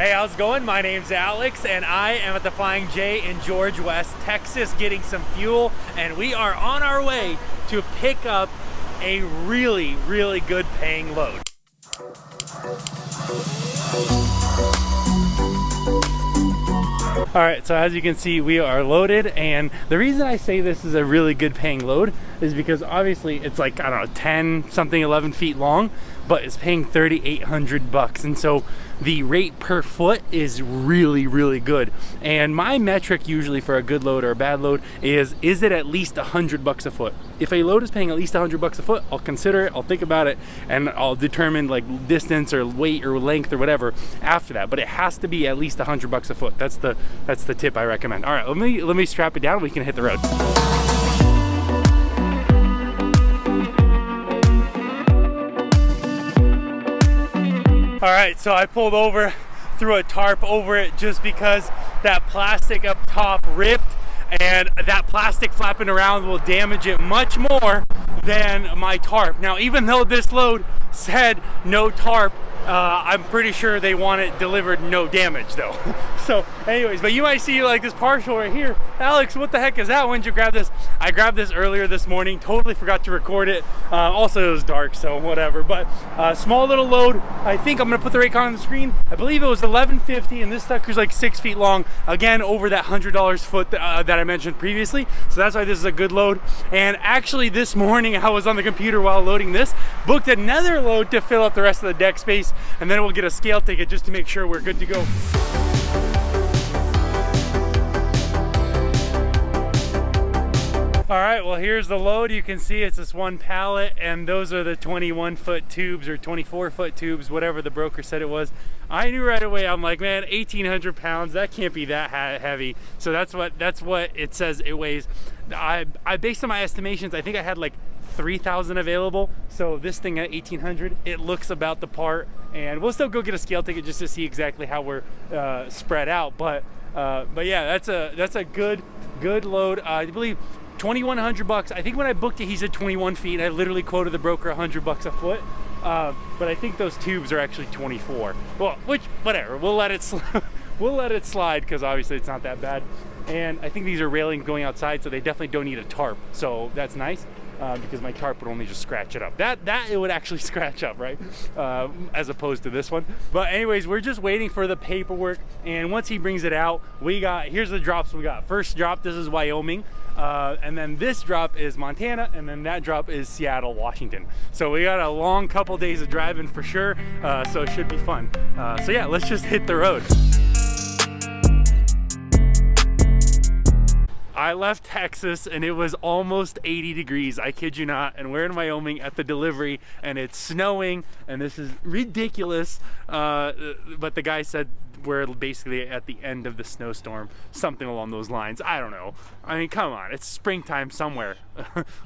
Hey, how's it going? My name's Alex and I am at the Flying J in George, West Texas getting some fuel, and we are on our way to pick up a really good paying load. All right, so as you can see, we are loaded, and the reason I say this is a really good paying load is because obviously it's like, I don't know, 10 something 11 feet long, but it's paying 3,800 bucks, and so the rate per foot is really good. And my metric usually for a good load or a bad load is it at least 100 bucks a foot? If a load is paying at least 100 bucks a foot, I'll consider it, I'll think about it, and I'll determine like distance or weight or length or whatever after that. But it has to be at least 100 bucks a foot. That's the tip I recommend. All right, let me strap it down. We can hit the road. All right, so I pulled over, threw a tarp over it just because that plastic up top ripped, and that plastic flapping around will damage it much more than my tarp. Now, even though this load said no tarp, I'm pretty sure they want it delivered no damage though. So anyways, but you might see like this partial right here. Alex, what the heck is that? When did you grab this? I grabbed this earlier this morning, totally forgot to record it. Also it was dark, so whatever. But small little load. I think I'm gonna put the rate on the screen. I believe it was $11.50, and this sucker's like 6 feet long. Again, over that $100 foot that I mentioned previously. So that's why this is a good load. And actually this morning I was on the computer while loading this, booked another load to fill up the rest of the deck space, and then we'll get a scale ticket just to make sure we're good to go. All right, well, here's the load. You can see it's this one pallet, and those are the 21-foot tubes or 24-foot tubes, whatever the broker said it was. I knew right away, I'm like, man, 1,800 pounds, that can't be that heavy. So that's what it says it weighs. I based on my estimations, I think I had like 3,000 available. So this thing at 1,800, it looks about the part, and we'll still go get a scale ticket just to see exactly how we're spread out. But yeah, that's a good load. I believe 2,100 bucks. I think when I booked it, he said 21 feet. I literally quoted the broker 100 bucks a foot. But I think those tubes are actually 24. Well, which, whatever, we'll let it slide because obviously it's not that bad. And I think these are railings going outside, so they definitely don't need a tarp. So that's nice. Because my tarp would only just scratch it up. That it would actually scratch up, right? As opposed to this one. But anyways, we're just waiting for the paperwork, and once he brings it out, here's the drops we got. First drop, this is Wyoming, and then this drop is Montana, and then that drop is Seattle, Washington. So we got a long couple days of driving for sure, so it should be fun. So yeah, let's just hit the road. I left Texas and it was almost 80 degrees, I kid you not, and we're in Wyoming at the delivery and it's snowing and this is ridiculous, but the guy said we're basically at the end of the snowstorm, something along those lines. I don't know. I mean, come on, it's springtime somewhere.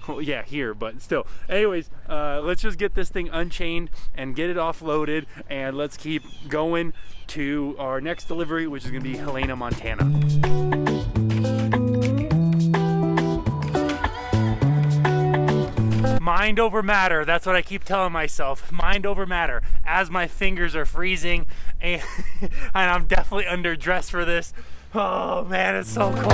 Well, yeah, here, but still. Anyways, let's just get this thing unchained and get it offloaded, and let's keep going to our next delivery, which is gonna be Helena, Montana. Mind over matter, that's what I keep telling myself. Mind over matter. As my fingers are freezing and I'm definitely underdressed for this. Oh man, it's so cold.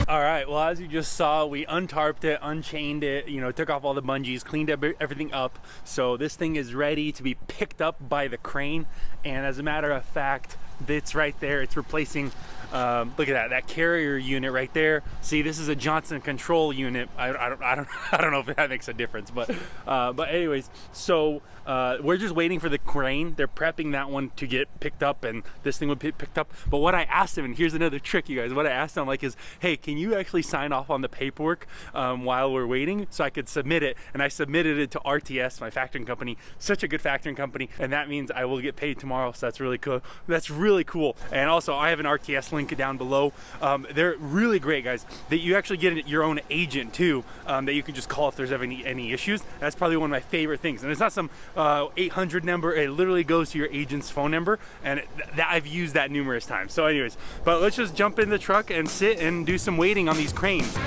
All right, well, as you just saw, we untarped it, unchained it, you know, took off all the bungees, cleaned everything up. So this thing is ready to be picked up by the crane. And as a matter of fact, it's right there. It's replacing, look at that carrier unit right there. See, this is a Johnson control unit. I don't know if that makes a difference, but anyways, so we're just waiting for the crane. They're prepping that one to get picked up, and this thing would be picked up. But what I asked him, and here's another trick, you guys, what I asked him like is, hey, can you actually sign off on the paperwork while we're waiting so I could submit it? And I submitted it to RTS, my factoring company, such a good factoring company, and that means I will get paid tomorrow. So that's really cool. That's really cool. And also I have an RTS link down below. They're really great, guys. That you actually get your own agent too, that you can just call if there's ever any issues. That's probably one of my favorite things. And it's not some 800 number. It literally goes to your agent's phone number, and I've used that numerous times. So anyways, but let's just jump in the truck and sit and do some waiting on these cranes.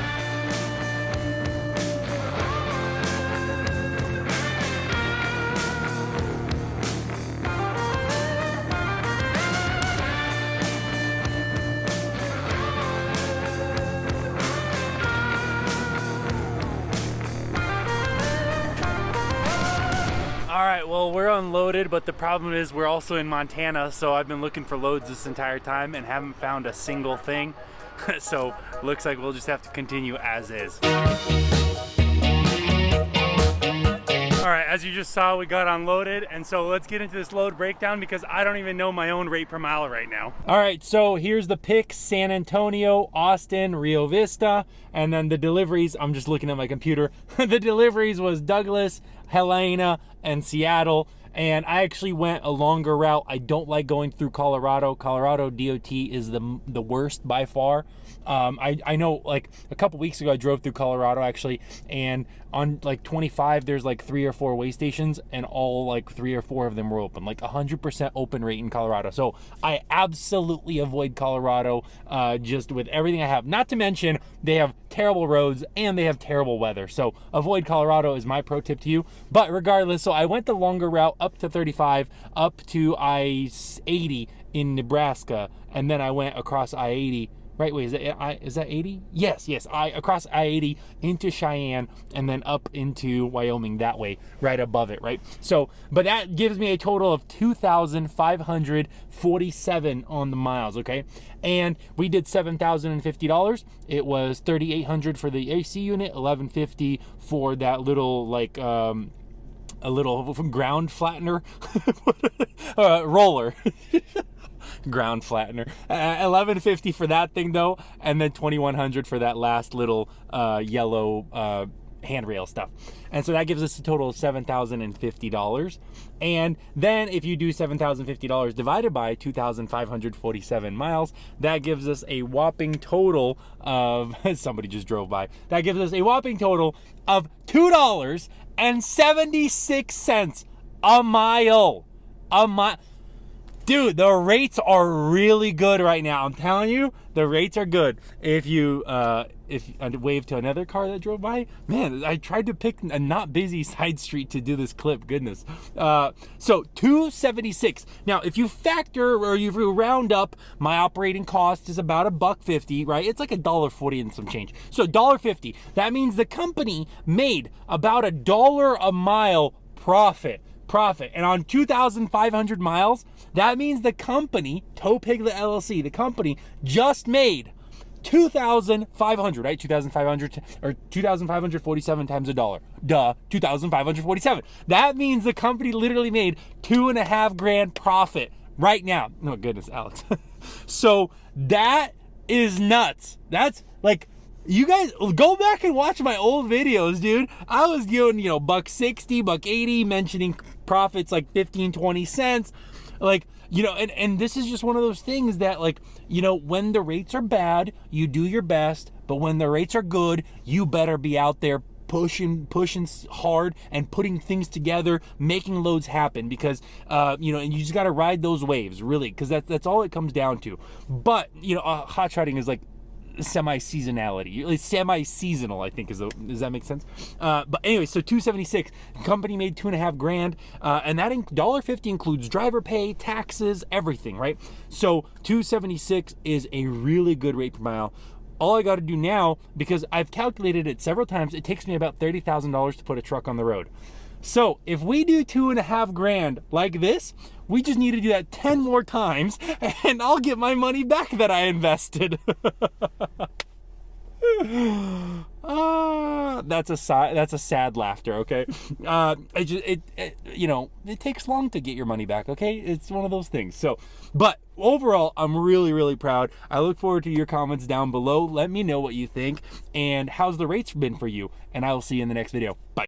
right, well, we're unloaded, but the problem is we're also in Montana, so I've been looking for loads this entire time and haven't found a single thing. So looks like we'll just have to continue as is. All right, as you just saw, we got unloaded, and so let's get into this load breakdown because I don't even know my own rate per mile right now. All right, so here's the picks: San Antonio, Austin, Rio Vista, and then the deliveries. I'm just looking at my computer. The deliveries was Douglas, Helena, and Seattle. And I actually went a longer route. I don't like going through Colorado. Colorado DOT is the worst by far. I know, like a couple weeks ago I drove through Colorado actually, and on like 25 there's like 3 or 4 way stations, and all like 3 or 4 of them were open, like 100% open rate in Colorado. So I absolutely avoid Colorado, just with everything I have. Not to mention they have terrible roads and they have terrible weather. So avoid Colorado is my pro tip to you. But regardless, so I went the longer route up to 35, up to I-80 in Nebraska, and then I went across I-80. Right, wait, is that 80? Yes, across I-80 into Cheyenne and then up into Wyoming that way, right above it, right? So, but that gives me a total of 2,547 on the miles, okay? And we did $7,050. It was $3,800 for the AC unit, $1,150 for that little, like, a little ground flattener, roller. Ground flattener. $1,150 for that thing though, and then $2,100 for that last little yellow handrail stuff. And so that gives us a total of $7,050. And then if you do $7,050 divided by 2,547 miles, that gives us a whopping total of somebody just drove by. That gives us a whopping total of $2.76 a mile. Dude, the rates are really good right now. I'm telling you, the rates are good. If I wave to another car that drove by, man, I tried to pick a not busy side street to do this clip. Goodness. So $2.76. Now, if you factor or if you round up, my operating cost is about $1.50, right? It's like $1.40 and some change. So $1.50. That means the company made about $1 a mile profit. And on 2,500 miles, that means the company, Tow Piglet LLC, the company just made 2,500, right? 2,500 or 2,547 times $1. Duh, 2,547. That means the company literally made $2.5 grand profit right now. Oh goodness, Alex. So that is nuts. That's like, you guys go back and watch my old videos, dude. I was doing, $1.60, $1.80, mentioning profits like 15-20 cents, like, and this is just one of those things that, like, when the rates are bad, you do your best, but when the rates are good, you better be out there pushing hard and putting things together, making loads happen, because and you just got to ride those waves, really, because that's all it comes down to. But hot shotting is like semi-seasonality. It's semi-seasonal, I think. Does that make sense? But anyway, so $2.76. Company made $2.5 grand, and that $1.50 includes driver pay, taxes, everything, right? So $2.76 is a really good rate per mile. All I got to do now, because I've calculated it several times, it takes me about $30,000 to put a truck on the road. So if we do $2.5 grand like this, we just need to do that 10 more times, and I'll get my money back that I invested. That's a sad laughter, okay? It takes long to get your money back, okay? It's one of those things. So, but overall, I'm really, really proud. I look forward to your comments down below. Let me know what you think, and how's the rates been for you, and I will see you in the next video. Bye.